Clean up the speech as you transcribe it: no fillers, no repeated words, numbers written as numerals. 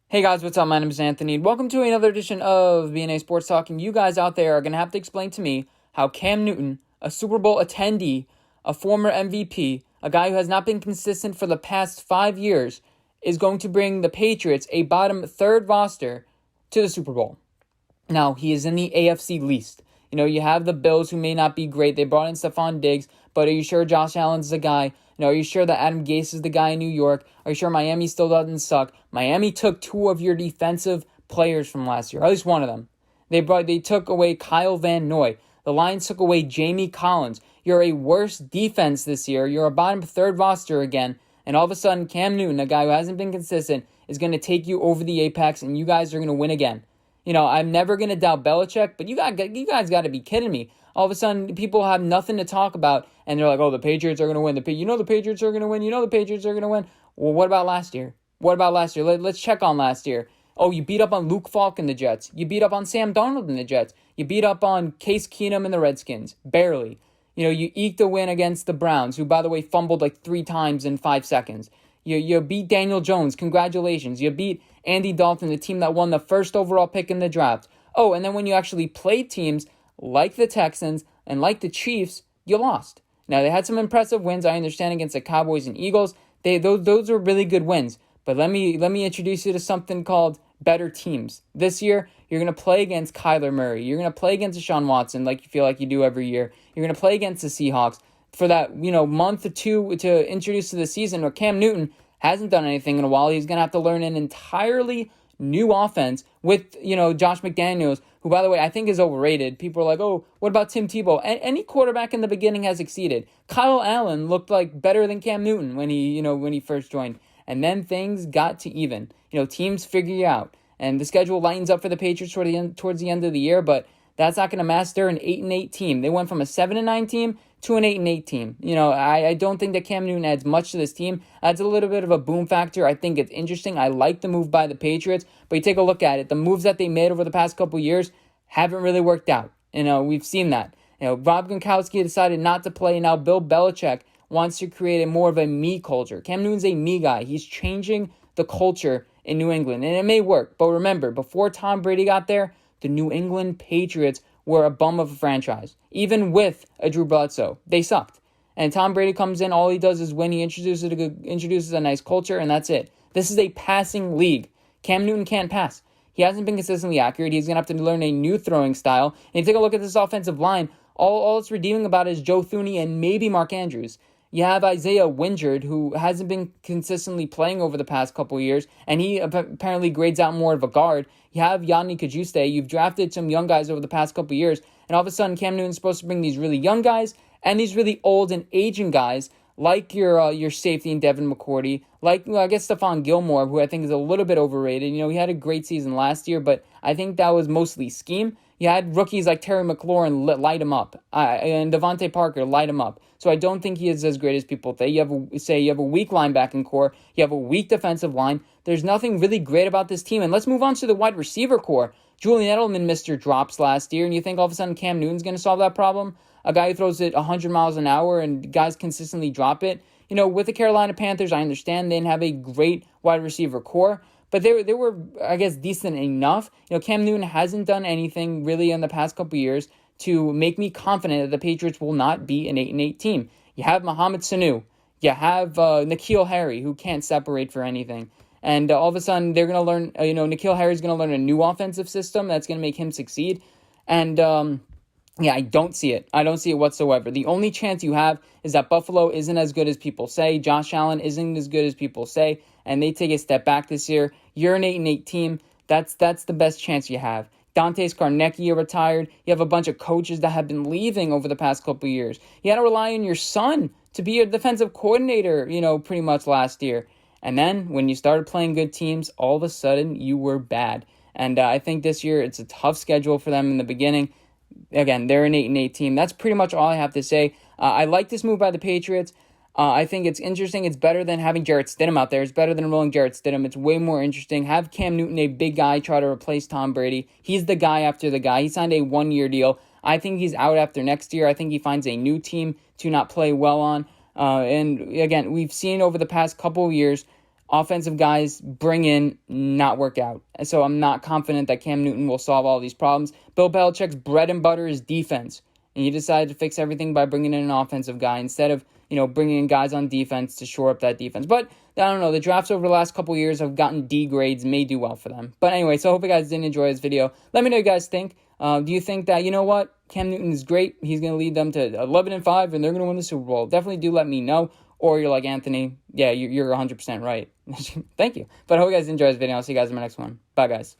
Hey guys, what's up? My name is Anthony, and welcome to another edition of BNA Sports Talk. And you guys out there are going to have to explain to me how Cam Newton, a Super Bowl attendee, a former MVP, a guy who has not been consistent for the past 5 years, is going to bring the Patriots, a bottom third roster, to the Super Bowl. Now, he is in the AFC least. You have the Bills who may not be great. They brought in Stephon Diggs, but are you sure Josh Allen's the guy? Are you sure that Adam Gase is the guy in New York? Are you sure Miami still doesn't suck? Miami took two of your defensive players from last year, or at least one of them. They took away Kyle Van Noy. The Lions took away Jamie Collins. You're a worse defense this year. You're a bottom third roster again. And all of a sudden, Cam Newton, a guy who hasn't been consistent, is going to take you over the apex, and you guys are going to win again. I'm never going to doubt Belichick, but you guys got to be kidding me. All of a sudden, people have nothing to talk about, and they're like, oh, the Patriots are going to win. The Patriots are going to win. The Patriots are going to win. Well, what about last year? Let's check on last year. Oh, you beat up on Luke Falk and the Jets. You beat up on Sam Darnold and the Jets. You beat up on Case Keenum and the Redskins. Barely. You eked a win against the Browns, who, by the way, fumbled like 3 times in 5 seconds. You beat Daniel Jones. Congratulations. You beat Andy Dalton, the team that won the first overall pick in the draft. Oh, and then when you actually played teams like the Texans and like the Chiefs, you lost. Now, they had some impressive wins, I understand, against the Cowboys and Eagles. Those are really good wins. But let me introduce you to something called better teams. This year, you're going to play against Kyler Murray. You're going to play against Deshaun Watson like you feel like you do every year. You're going to play against the Seahawks. For that, month or two to introduce to the season, where Cam Newton hasn't done anything in a while. He's going to have to learn an entirely new offense with, Josh McDaniels, who, by the way, I think is overrated. People are like, oh, what about Tim Tebow? Any quarterback in the beginning has exceeded. Kyle Allen looked like better than Cam Newton when he first joined. And then things got to even. Teams figure you out. And the schedule lightens up for the Patriots towards the end of the year, but that's not going to master an 8-8 team. They went from a 7-9 team to an 8-8 team. I don't think that Cam Newton adds much to this team. Adds a little bit of a boom factor. I think it's interesting. I like the move by the Patriots, but you take a look at it. The moves that they made over the past couple years haven't really worked out. We've seen that. Rob Gronkowski decided not to play. Now Bill Belichick wants to create more of a me culture. Cam Newton's a me guy. He's changing the culture in New England, and it may work. But remember, before Tom Brady got there, the New England Patriots were a bum of a franchise. Even with a Drew Bledsoe, they sucked. And Tom Brady comes in, all he does is win. He introduces a nice culture, and that's it. This is a passing league. Cam Newton can't pass. He hasn't been consistently accurate. He's going to have to learn a new throwing style. And if you take a look at this offensive line, all it's redeeming about is Joe Thuney and maybe Mark Andrews. You have Isaiah Wingard, who hasn't been consistently playing over the past couple of years, and he apparently grades out more of a guard. You have Yanni Kajuste. You've drafted some young guys over the past couple of years, and all of a sudden Cam Newton's supposed to bring these really young guys and these really old and aging guys, like your safety in Devin McCourty, I guess Stephon Gilmore, who I think is a little bit overrated. He had a great season last year, but I think that was mostly scheme. You had rookies like Terry McLaurin light him up, and Devontae Parker light him up. So I don't think he is as great as people think. You have a weak linebacking core. You have a weak defensive line. There's nothing really great about this team. And let's move on to the wide receiver core. Julian Edelman missed your drops last year, and you think all of a sudden Cam Newton's going to solve that problem? A guy who throws it 100 miles an hour and guys consistently drop it. With the Carolina Panthers, I understand they didn't have a great wide receiver core, but they were, I guess, decent enough. Cam Newton hasn't done anything really in the past couple years to make me confident that the Patriots will not be an 8-8 team. You have Mohamed Sanu. You have N'Keal Harry, who can't separate for anything. And all of a sudden, they're going to learn, N'Keal Harry's going to learn a new offensive system that's going to make him succeed. And, I don't see it. I don't see it whatsoever. The only chance you have is that Buffalo isn't as good as people say. Josh Allen isn't as good as people say. And they take a step back this year. You're an 8-8 team. That's the best chance you have. Dante Scarnecchia retired. You have a bunch of coaches that have been leaving over the past couple of years. You had to rely on your son to be your defensive coordinator, pretty much last year. And then when you started playing good teams, all of a sudden you were bad. And I think this year it's a tough schedule for them in the beginning. Again, they're an 8-8 team. That's pretty much all I have to say. I like this move by the Patriots. I think it's interesting. It's better than having Jarrett Stidham out there. It's better than rolling Jarrett Stidham. It's way more interesting. Have Cam Newton, a big guy, try to replace Tom Brady. He's the guy after the guy. He signed a 1-year deal. I think he's out after next year. I think he finds a new team to not play well on. And again, we've seen over the past couple of years offensive guys bring in, not work out. And so I'm not confident that Cam Newton will solve all these problems. Bill Belichick's bread and butter is defense. And he decided to fix everything by bringing in an offensive guy instead of, bringing in guys on defense to shore up that defense. But I don't know. The drafts over the last couple of years have gotten D grades, may do well for them. But anyway, so I hope you guys did enjoy this video. Let me know what you guys think. Do you think that, Cam Newton is great? He's going to lead them to 11-5 and they're going to win the Super Bowl. Definitely do let me know. Or you're like, Anthony, yeah, you're 100% right. Thank you. But I hope you guys enjoyed this video. I'll see you guys in my next one. Bye, guys.